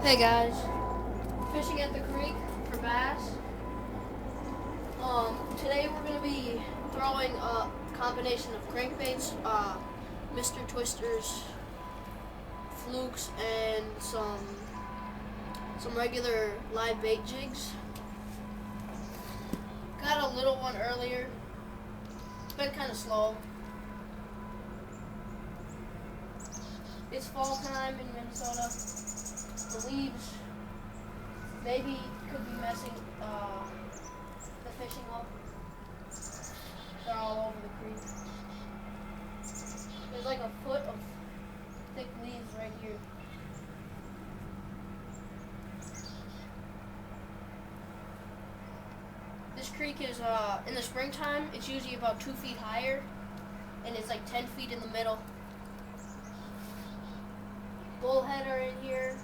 Hey guys, fishing at the creek for bass. Today we're gonna be throwing a combination of crankbaits, Mr. Twisters, flukes, and some regular live bait jigs. Got a little one earlier. It's been kind of slow. It's fall time in Minnesota. The leaves maybe could be messing the fishing up. They're all over the creek. There's like a foot of thick leaves right here. This creek is, in the springtime, it's usually about 2 feet higher, and it's like 10 feet in the middle. Bullhead are in here.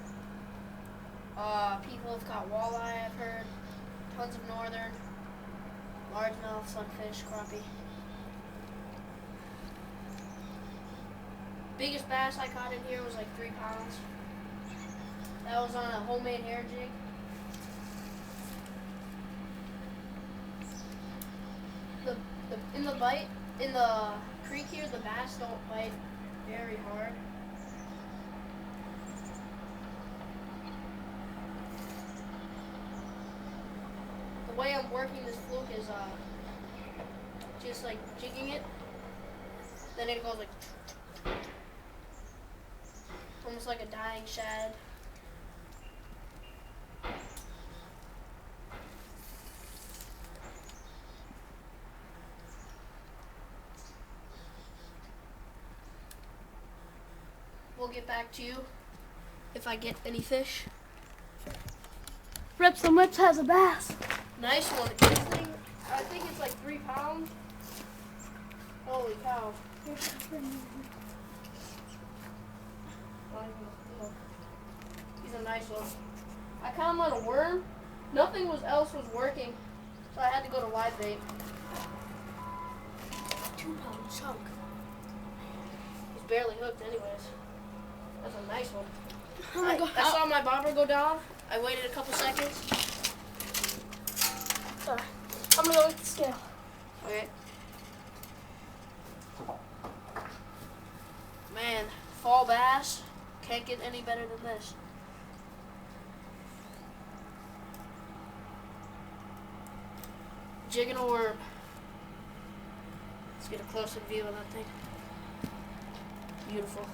People have caught walleye, I've heard. Tons of northern, largemouth, sunfish, crappie. Biggest bass I caught in here was like 3 pounds. That was on a homemade hair jig. In the creek here, the bass don't bite very hard. The way I'm working this fluke is just like jigging it. Then it goes like almost like a dying shad. We'll get back to you if I get any fish. Rips and Whips has a bass. Nice one. This thing, I think it's like 3 pounds. Holy cow. He's a nice one. I caught him on a worm. Nothing else was working, so I had to go to live bait. 2-pound chunk. He's barely hooked anyways. That's a nice one. Oh my God. I saw my bobber go down. I waited a couple seconds. Sorry. I'm gonna go with the scale. Okay. Man, fall bass can't get any better than this. Jigging a worm. Let's get a closer view of that thing. Beautiful.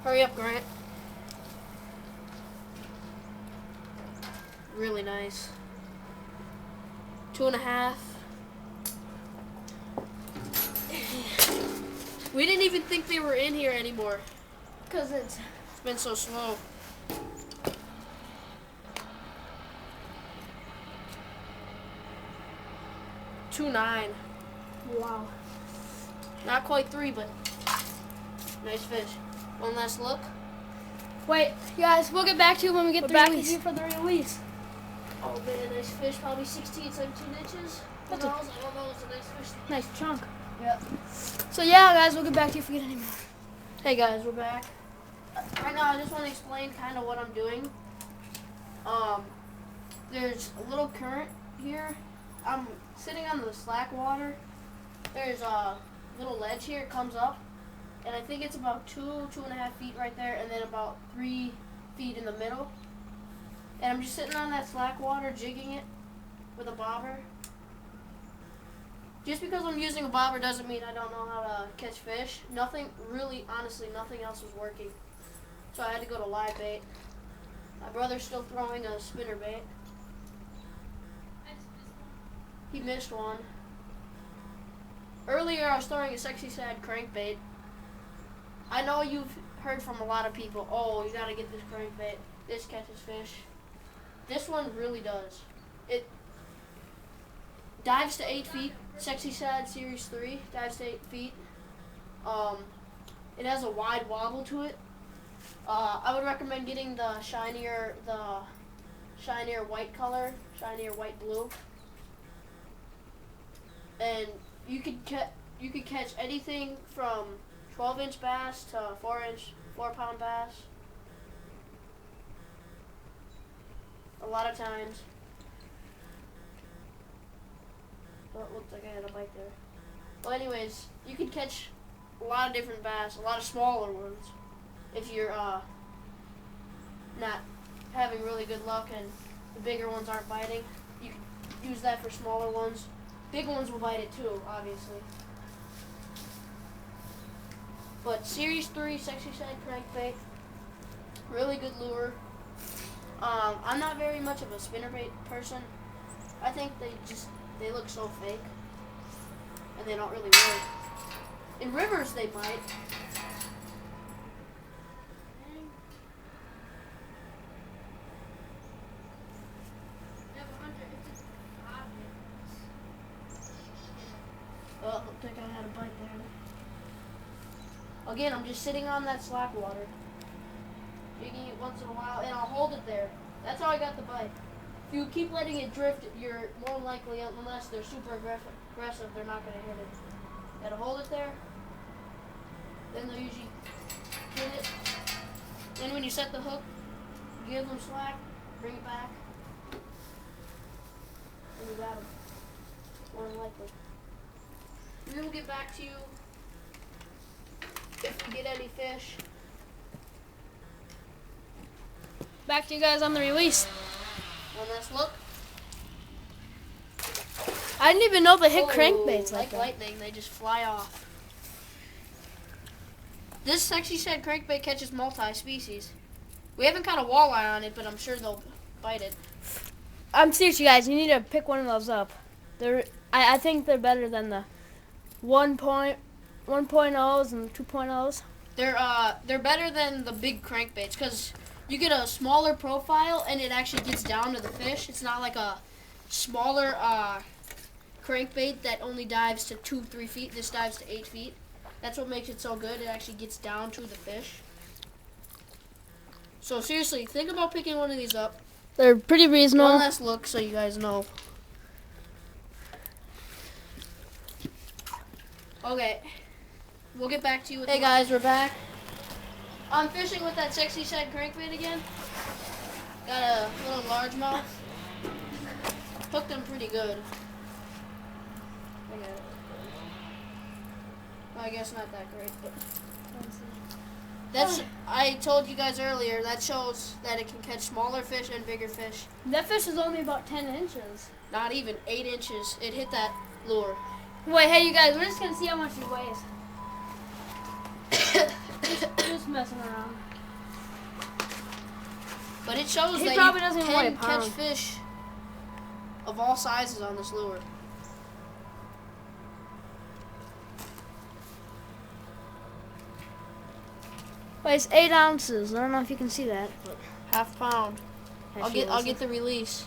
Hurry up, Grant. Really nice. 2.5. We didn't even think they were in here anymore. Because it's Been so slow. $2.9. wow. Not quite 3, but nice fish. One last look. Wait, guys, we'll get back to you when we get the release. Here for the release. Oh man, nice fish. Probably 16, 17 inches. Who That's knows? I don't know. It's a nice fish. Nice chunk. Yep. So yeah, guys, we'll get back to you if we get any more. Hey guys, we're back. Right now, I just want to explain kind of what I'm doing. There's a little current here. I'm sitting on the slack water. There's a little ledge here. It comes up, and I think it's about 2.5 feet right there, and then about 3 feet in the middle. And I'm just sitting on that slack water, jigging it with a bobber. Just because I'm using a bobber doesn't mean I don't know how to catch fish. Nothing, really, honestly, nothing else was working. So I had to go to live bait. My brother's still throwing a spinner bait. He missed one. Earlier I was throwing a sexy sad crankbait. I know you've heard from a lot of people, oh, you gotta get this crankbait. This catches fish. This one really does. It dives to 8 feet. Sexy Sad Series 3 dives to 8 feet. It has a wide wobble to it. I would recommend getting the shinier white color, shinier white blue. And you could catch anything from 12-inch bass to 4-pound bass. a lot of times. Oh, it looked like I had a bite there. Well, anyways, you can catch a lot of different bass, a lot of smaller ones, if you're not having really good luck and the bigger ones aren't biting. You can use that for smaller ones. Big ones will bite it too, obviously. But Series 3 Sexy Side Crankbait, really good lure. I'm not very much of a spinnerbait person. I think they look so fake, and they don't really work. In rivers, they might. Oh, looked like I had a bite there. Again, I'm just sitting on that slack water, jigging it once in a while, and I'll hold it there. That's how I got the bite. If you keep letting it drift, you're more likely, unless they're super aggressive, they're not going to hit it. You gotta hold it there. Then they'll usually hit it. Then when you set the hook, give them slack, bring it back, and you got them. More than likely. We will get back to you if we get any fish. Back to you guys on the release. One last look. I didn't even know they hit crankbaits like that. Lightning, they just fly off. This Sexy Shed crankbait catches multi-species. We haven't caught a walleye on it, but I'm sure they'll bite it. I'm serious, you guys. You need to pick one of those up. I think they're better than the 1.0s and 2.0s. They're better than the big crankbaits because you get a smaller profile and it actually gets down to the fish. It's not like a smaller crankbait that only dives to 2-3 feet. This dives to 8 feet. That's what makes it so good. It actually gets down to the fish. So seriously, think about picking one of these up. They're pretty reasonable. One last look so you guys know. Okay, we'll get back to you with Hey guys, we're back. I'm fishing with that Sexy Shed crankbait again. Got a little largemouth. Hooked him pretty good. Well, I guess not that great, but I told you guys earlier, that shows that it can catch smaller fish and bigger fish. That fish is only about 10 inches. Not even 8 inches. It hit that lure. Wait, hey you guys, we're just gonna see how much he weighs. Just messing around. But it shows He that probably you doesn't weigh a can catch pound. fish of all sizes on this lure. Weighs 8 ounces. I don't know if you can see that, but Half pound. actually I'll get the release.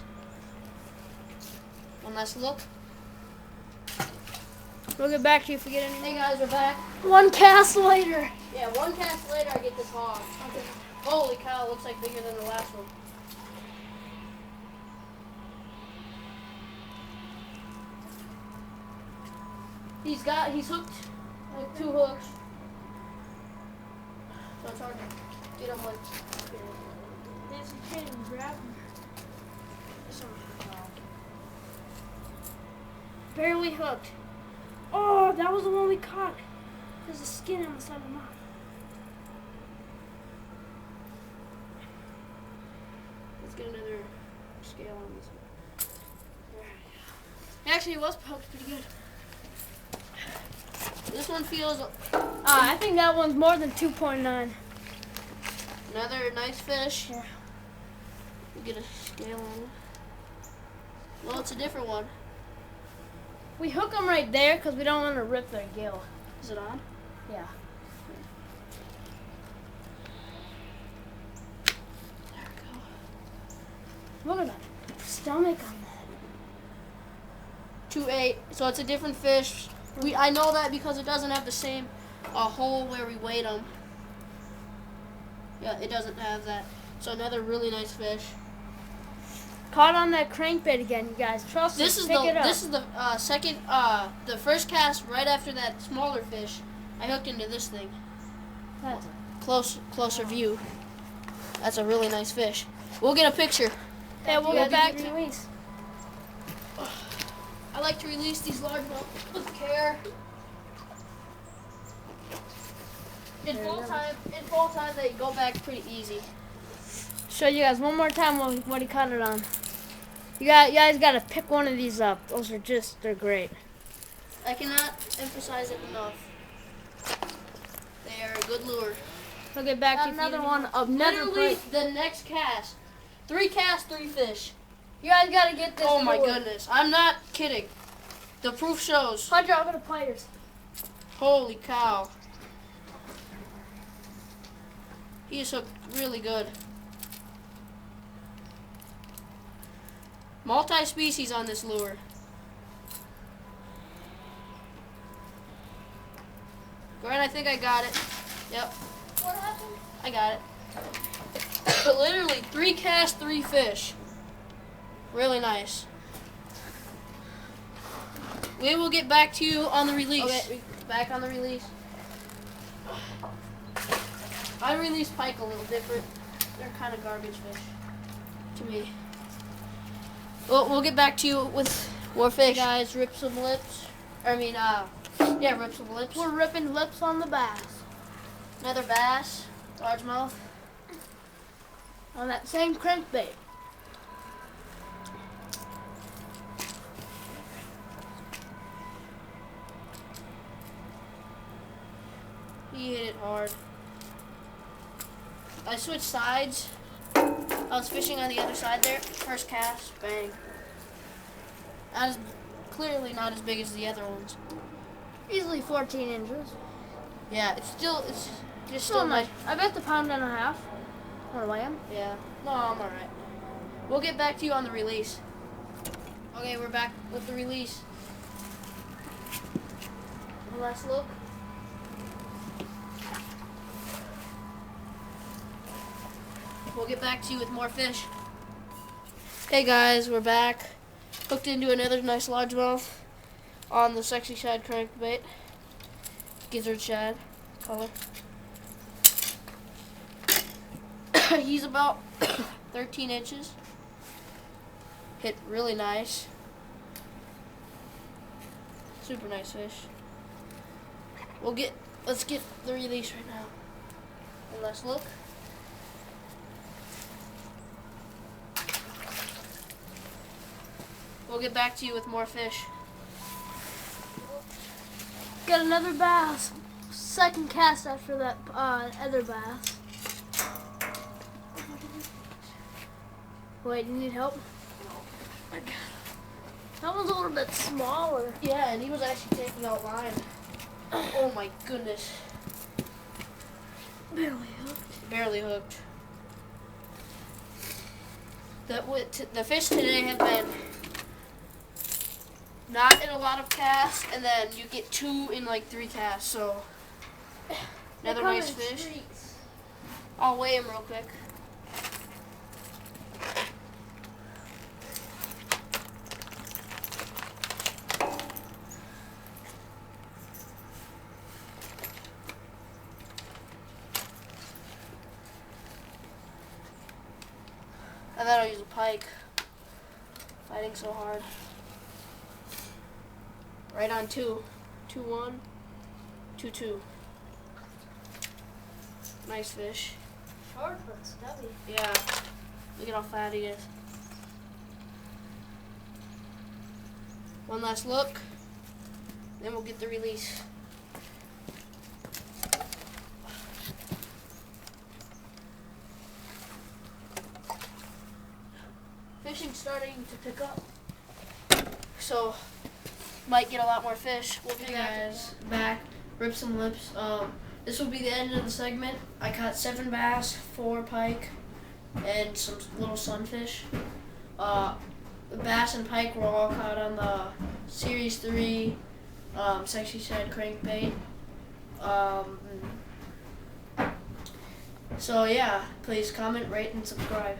One last look. we'll get back to you if we get any. Hey guys, we're back. One cast later. Yeah, one cast later I get this hog. Okay. Holy cow, it looks like bigger than the last one. He's hooked like 2 hooks. So it's hard to get him like. There's some kid and grab him. Barely hooked. Oh, that was the one we caught. There's a skin on the side of the mouth. Let's get another scale on this one. Actually, it was hooked pretty good. This one feels I think that one's more than 2.9. another nice fish. Yeah. We'll get a scale on it. Well, it's a different one. We hook them right there because we don't want to rip their gill. Is it on? Yeah. There we go. Look at that stomach on that. 2.8. So it's a different fish. I know that because it doesn't have the same hole where we weighed them. Yeah, it doesn't have that. So another really nice fish. Caught on that crankbait again, you guys. Trust me. Pick it up. This is the second, the first cast right after that smaller fish. I hooked into this thing. That's Closer view. That's a really nice fish. We'll get a picture. Yeah, we'll get back to release. I like to release these largemouth with care. In fall time, they go back pretty easy. Show you guys one more time what he caught it on. You guys got to pick one of these up. Those are they're great. I cannot emphasize it enough. They are a good lure. We'll get back to another one of literally the next cast. 3 casts, 3 fish. You guys got to get this. Oh my goodness. I'm not kidding. The proof shows. Hunter, I'm going to pliers. Holy cow. He is hooked really good. Multi-species on this lure. Grant, I think I got it. Yep. What happened? I got it. Literally 3 casts, 3 fish. Really nice. We will get back to you on the release. Okay, back on the release. I release pike a little different. They're kind of garbage fish to me. Well, we'll get back to you with more fish. Guys, rip some lips. Yeah, rip some lips. We're ripping lips on the bass. Another bass, largemouth. On that same crankbait. He hit it hard. I switched sides. I was fishing on the other side there. First cast, bang. Clearly not as big as the other ones. Easily 14 inches. Yeah, it's just Still nice. I bet the pound and a half. Want to weigh him? Yeah. No, I'm alright. We'll get back to you on the release. Okay, we're back with the release. One last look. We'll get back to you with more fish. Hey guys, we're back. Hooked into another nice largemouth on the Sexy Shad crankbait. Gizzard shad color. He's about 13 inches. Hit really nice. Super nice fish. Let's get the release right now. And let's look. We'll get back to you with more fish. Got another bass. Second cast after that other bass. Wait, you need help? I got it. That one's a little bit smaller. Yeah, and he was actually taking out line. Oh my goodness. Barely hooked. Barely hooked. The fish today have been not in a lot of casts, and then you get 2 in like 3 casts, so another nice fish. I'll weigh him real quick. And then I'll use a pike. Fighting so hard. Right on 2. 2-1. 2-2. Nice fish. Hard but stubby. Yeah. Look at how fat he is. One last look. Then we'll get the release. Fishing's starting to pick up, so might get a lot more fish. We'll be back, rip some lips. This will be the end of the segment. I caught 7 bass, 4 pike, and some little sunfish. The bass and pike were all caught on the Series 3 Sexy Shad crankbait. So yeah, please comment, rate, and subscribe.